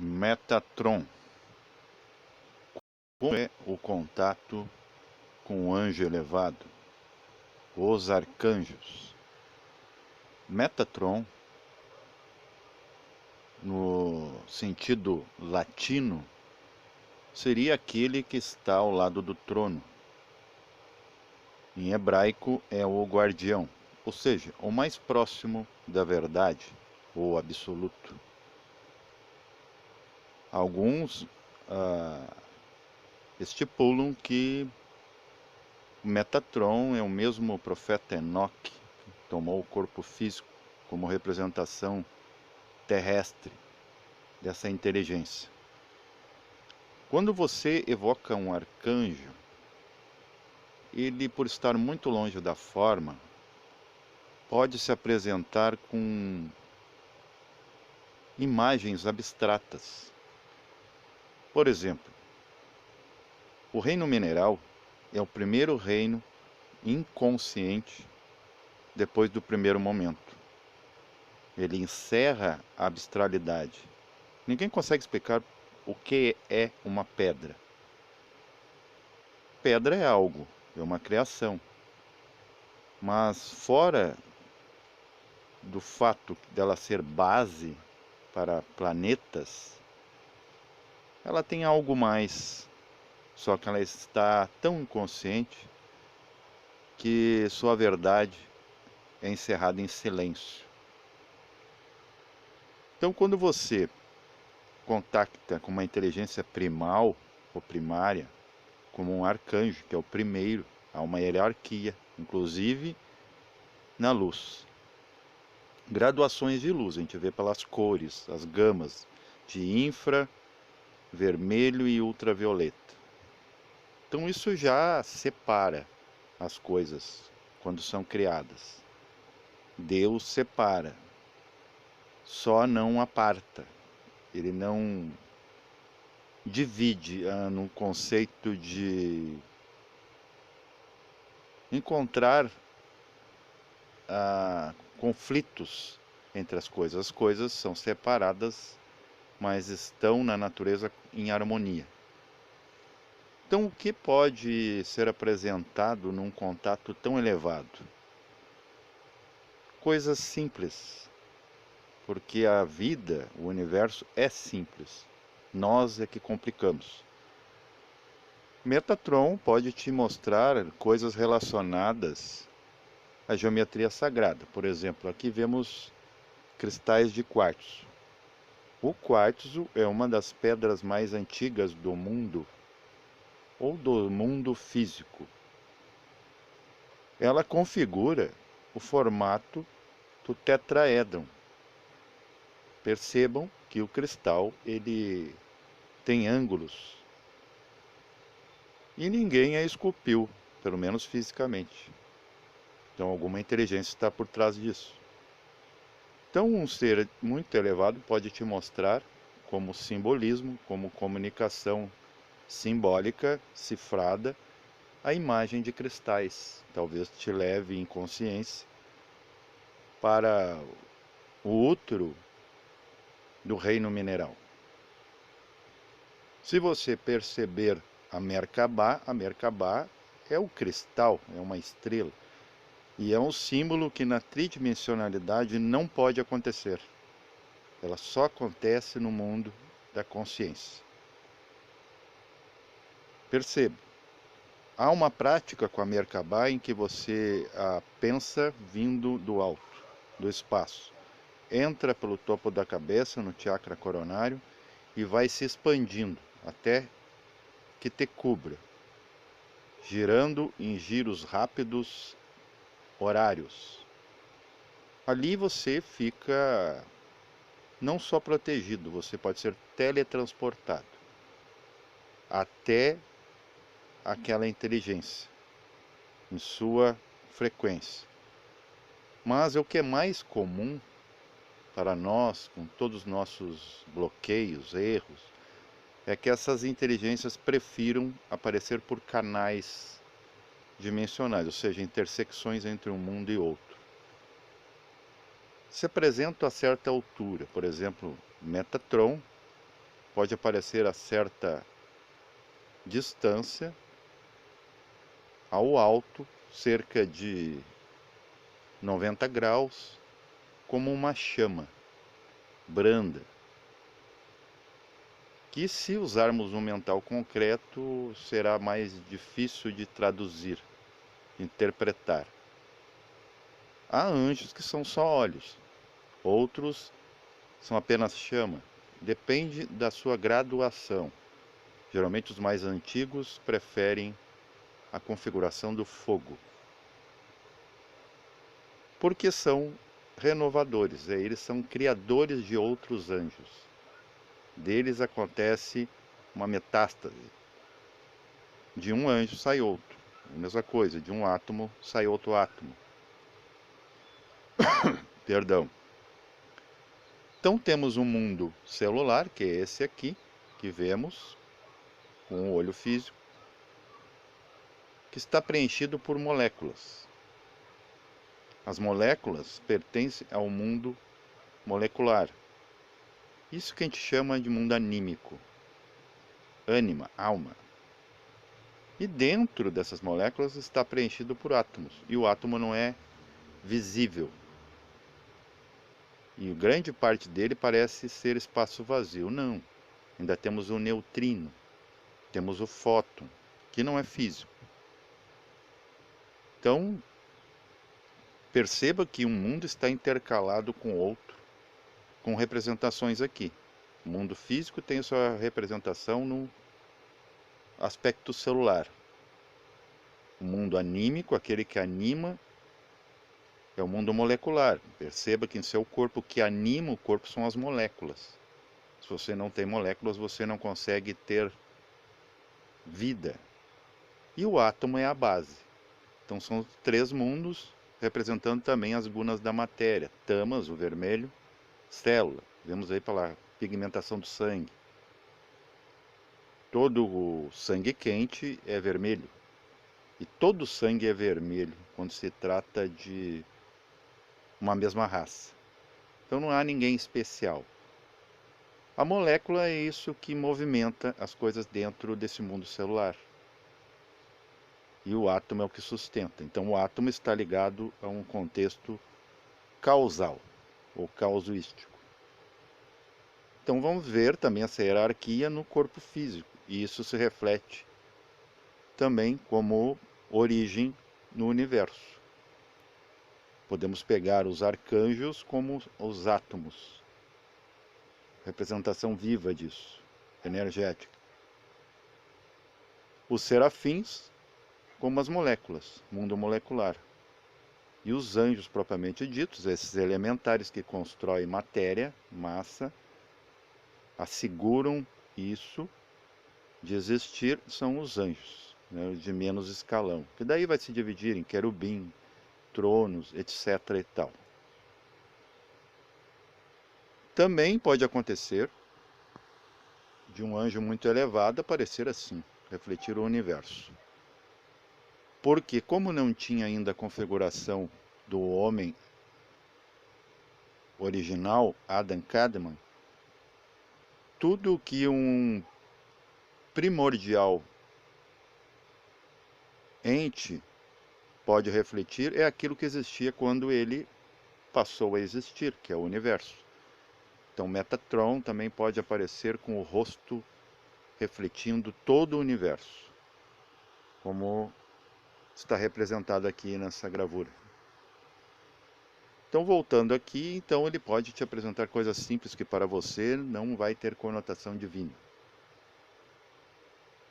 Metatron. Como é o contato com o anjo elevado? Os arcanjos. Metatron, no sentido latino, seria aquele que está ao lado do trono. Em hebraico é o guardião, ou seja, o mais próximo da verdade, ou absoluto. Alguns estipulam que Metatron é o mesmo profeta Enoque, que tomou o corpo físico como representação terrestre dessa inteligência. Quando você evoca um arcanjo, ele, por estar muito longe da forma, pode se apresentar com imagens abstratas. Por exemplo, o reino mineral é o primeiro reino inconsciente depois do primeiro momento. Ele encerra a abstralidade. Ninguém consegue explicar o que é uma pedra. Pedra é algo, é uma criação. Mas fora do fato dela ser base para planetas, ela tem algo mais. Só que ela está tão inconsciente que sua verdade é encerrada em silêncio. Então, quando você contacta com uma inteligência primal ou primária, como um arcanjo, que é o primeiro, há uma hierarquia, inclusive na luz. Graduações de luz, a gente vê pelas cores, as gamas de infra, vermelho e ultravioleta. Então isso já separa as coisas quando são criadas. Deus separa, só não aparta. Ele não divide no conceito de encontrar conflitos entre as coisas. As coisas são separadas, mas estão na natureza em harmonia. Então, o que pode ser apresentado num contato tão elevado? Coisas simples, porque a vida, o universo é simples. Nós é que complicamos. Metatron pode te mostrar coisas relacionadas à geometria sagrada. Por exemplo, aqui vemos cristais de quartzo. O quartzo é uma das pedras mais antigas do mundo, ou do mundo físico. Ela configura o formato do tetraédron. Percebam que o cristal ele tem ângulos e ninguém a esculpiu, pelo menos fisicamente. Então alguma inteligência está por trás disso. Então um ser muito elevado pode te mostrar como simbolismo, como comunicação simbólica, cifrada, a imagem de cristais. Talvez te leve em consciência para o útero do reino mineral. Se você perceber a Merkabah é o cristal, é uma estrela. E é um símbolo que na tridimensionalidade não pode acontecer. Ela só acontece no mundo da consciência. Perceba, há uma prática com a Merkabah em que você pensa vindo do alto, do espaço. Entra pelo topo da cabeça, no chakra coronário, e vai se expandindo até que te cubra, girando em giros rápidos, horários. Ali você fica não só protegido, você pode ser teletransportado até aquela inteligência, em sua frequência. Mas o que é mais comum para nós, com todos os nossos bloqueios, erros, é que essas inteligências prefiram aparecer por canais dimensionais, ou seja, intersecções entre um mundo e outro. Se apresentam a certa altura, por exemplo, Metatron pode aparecer a certa distância, ao alto, cerca de 90 graus, como uma chama branda, que se usarmos um mental concreto será mais difícil de traduzir, interpretar. Há anjos que são só olhos, outros são apenas chama, depende da sua graduação. Geralmente os mais antigos preferem a configuração do fogo, porque são renovadores, eles são criadores de outros anjos. Deles acontece uma metástase. De um anjo sai outro. A mesma coisa, de um átomo sai outro átomo. Perdão. Então temos um mundo celular, que é esse aqui, que vemos com o olho físico, que está preenchido por moléculas. As moléculas pertencem ao mundo molecular. Isso que a gente chama de mundo anímico. Ânima, alma. E dentro dessas moléculas está preenchido por átomos. E o átomo não é visível. E grande parte dele parece ser espaço vazio. Não. Ainda temos o neutrino. Temos o fóton, que não é físico. Então, perceba que um mundo está intercalado com outro, com representações aqui. O mundo físico tem sua representação no aspecto celular. O mundo anímico, aquele que anima, é o mundo molecular. Perceba que em seu corpo, o que anima o corpo são as moléculas. Se você não tem moléculas, você não consegue ter vida. E o átomo é a base. Então são 3 mundos, representando também as gunas da matéria. Tamas, o vermelho, célula. Vemos aí pela pigmentação do sangue. Todo o sangue quente é vermelho. E todo sangue é vermelho quando se trata de uma mesma raça. Então não há ninguém especial. A molécula é isso que movimenta as coisas dentro desse mundo celular. E o átomo é o que sustenta. Então o átomo está ligado a um contexto causal, ou causuístico. Então vamos ver também essa hierarquia no corpo físico. E isso se reflete também como origem no universo. Podemos pegar os arcanjos como os átomos. Representação viva disso, energética. Os serafins como as moléculas, mundo molecular. E os anjos propriamente ditos, esses elementares que constroem matéria, massa, asseguram isso de existir, são os anjos, né, de menos escalão. Que daí vai se dividir em querubim, tronos, etc. e tal. Também pode acontecer de um anjo muito elevado aparecer assim, refletir o universo. Porque como não tinha ainda a configuração do homem original, Adam Kadmon, tudo que um primordial ente pode refletir é aquilo que existia quando ele passou a existir, que é o universo. Então Metatron também pode aparecer com o rosto refletindo todo o universo, como está representado aqui nessa gravura. Então voltando aqui, então ele pode te apresentar coisas simples que para você não vai ter conotação divina.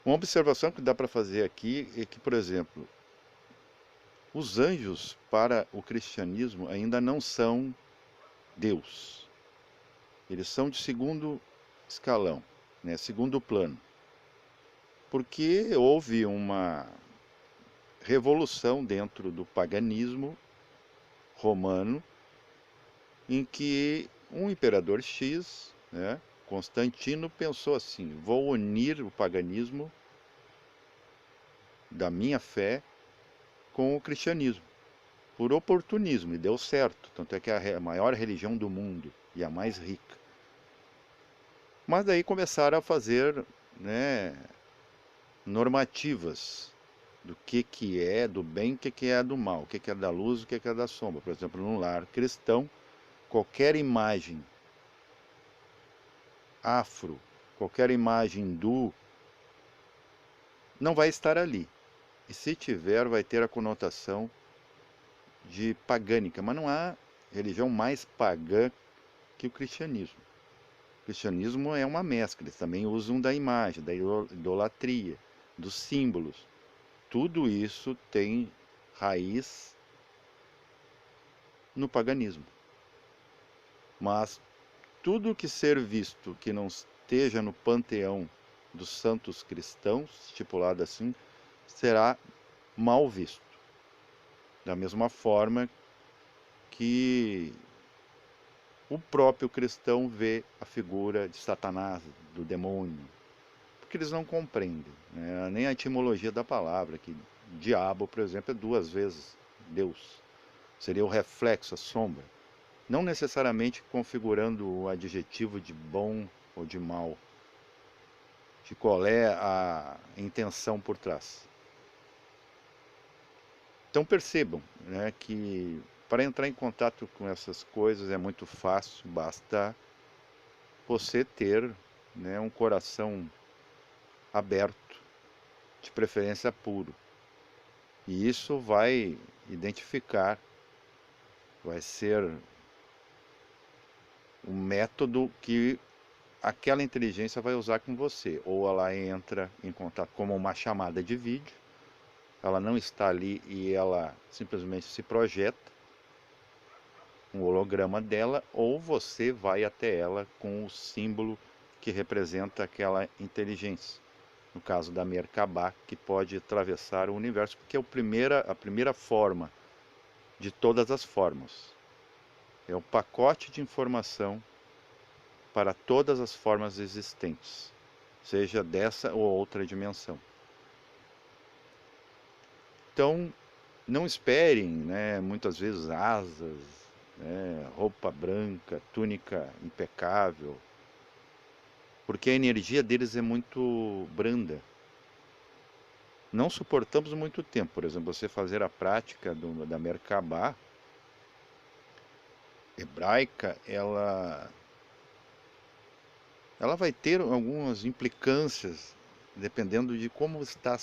Uma observação que dá para fazer aqui é que, por exemplo, os anjos para o cristianismo ainda não são Deus. Eles são de segundo escalão, né, segundo plano. Porque houve uma revolução dentro do paganismo romano, em que um imperador X, né, Constantino, pensou assim: vou unir o paganismo da minha fé com o cristianismo, por oportunismo, e deu certo. Tanto é que é a maior religião do mundo e a mais rica. Mas daí começaram a fazer, né, normativas do que é do bem, o que é do mal, o que é da luz, o que é da sombra. Por exemplo, num lar cristão, qualquer imagem afro, qualquer imagem hindu, não vai estar ali. E se tiver, vai ter a conotação de pagânica, mas não há religião mais pagã que o cristianismo. O cristianismo é uma mescla, eles também usam da imagem, da idolatria, dos símbolos. Tudo isso tem raiz no paganismo. Mas tudo que ser visto que não esteja no panteão dos santos cristãos, estipulado assim, será mal visto. Da mesma forma que o próprio cristão vê a figura de Satanás, do demônio, porque eles não compreendem, né? Nem a etimologia da palavra, que diabo, por exemplo, é 2 vezes Deus. Seria o reflexo, a sombra. Não necessariamente configurando o adjetivo de bom ou de mal, de qual é a intenção por trás. Então percebam, né, que para entrar em contato com essas coisas é muito fácil, basta você ter, né, um coração aberto, de preferência puro. E isso vai identificar, vai ser um método que aquela inteligência vai usar com você. Ou ela entra em contato como uma chamada de vídeo, ela não está ali e ela simplesmente se projeta, um holograma dela, ou você vai até ela com o símbolo que representa aquela inteligência. No caso da Merkabah, que pode atravessar o universo, porque é a primeira forma de todas as formas. É um pacote de informação para todas as formas existentes, seja dessa ou outra dimensão. Então, não esperem, né, muitas vezes asas, né, roupa branca, túnica impecável, porque a energia deles é muito branda. Não suportamos muito tempo. Por exemplo, você fazer a prática da Merkabah hebraica, ela vai ter algumas implicâncias, dependendo de como está,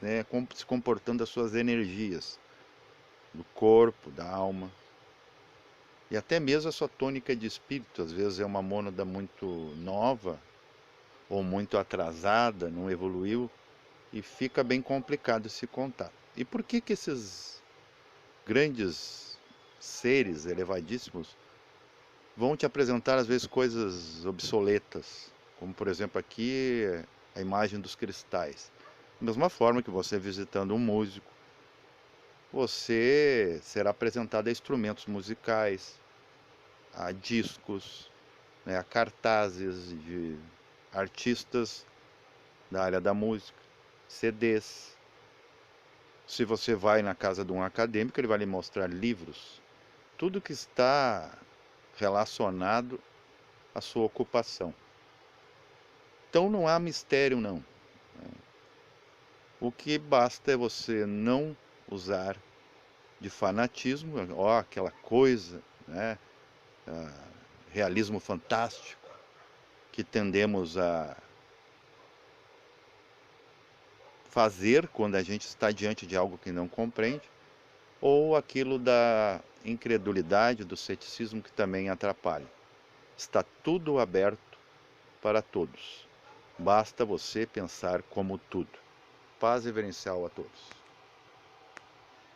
né, como se comportando as suas energias, do corpo, da alma, e até mesmo a sua tônica de espírito. Às vezes é uma mônada muito nova, ou muito atrasada, não evoluiu, e fica bem complicado esse contato. E por que que esses grandes seres elevadíssimos vão te apresentar às vezes coisas obsoletas, como por exemplo aqui a imagem dos cristais? Da mesma forma que você visitando um músico, você será apresentado a instrumentos musicais, a discos, né, a cartazes de artistas da área da música, CDs. Se você vai na casa de um acadêmico, ele vai lhe mostrar livros, tudo que está relacionado à sua ocupação. Então não há mistério não. O que basta é você não usar de fanatismo, ó, aquela coisa, né, realismo fantástico, que tendemos a fazer quando a gente está diante de algo que não compreende, ou aquilo da incredulidade, do ceticismo que também atrapalha. Está tudo aberto para todos. Basta você pensar como tudo. Paz reverencial a todos.